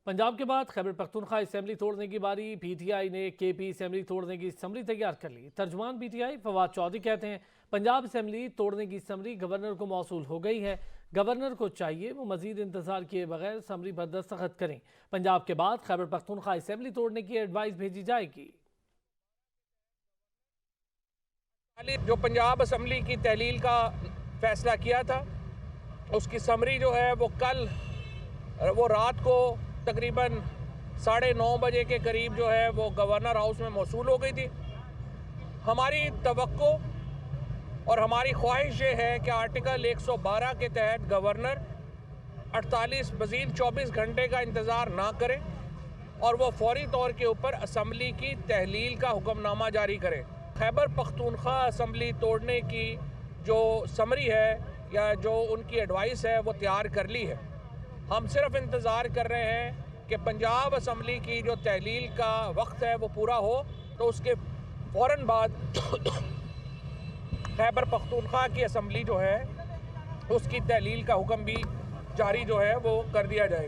पंजाब के बाद खैबर पख्तूनख्वा असेंबली तोड़ने की बारी। पीटीआई ने केपी असेंबली तोड़ने की समरी तैयार कर ली। तर्जुमान पीटीआई फवाद चौधरी कहते हैं पंजाब असेंबली तोड़ने की समरी गवर्नर को मौसूल हो गई है। गवर्नर को चाहिए वो मजीद इंतजार किए बगैर समरी पर दस्तखत करें। पंजाब के बाद खैबर पख्तूनख्वा असेंबली तोड़ने की एडवाइस भेजी जाएगी। जो पंजाब असेंबली की तहलील का फैसला किया था उसकी समरी जो है वो रात को तकरीबन 9:30 बजे के करीब जो है वो गवर्नर हाउस में मौसूल हो गई थी। हमारी तवक्को और हमारी ख्वाहिश ये है कि आर्टिकल 112 के तहत गवर्नर 48 मज़ीद 24 घंटे का इंतज़ार ना करें और वो फौरी तौर के ऊपर असेंबली की तहलील का हुक्मनामा जारी करें। खैबर पख्तूनख्वा असेंबली तोड़ने की जो समरी है या जो उनकी एडवाइस है वो तैयार कर ली है। हम सिर्फ इंतज़ार कर रहे हैं कि पंजाब असेंबली की जो तहलील का वक्त है वो पूरा हो, तो उसके फ़ौरन बाद खैबर पख्तूनख्वा की असेंबली जो है उसकी तहलील का हुक्म भी जारी जो है वो कर दिया जाएगा।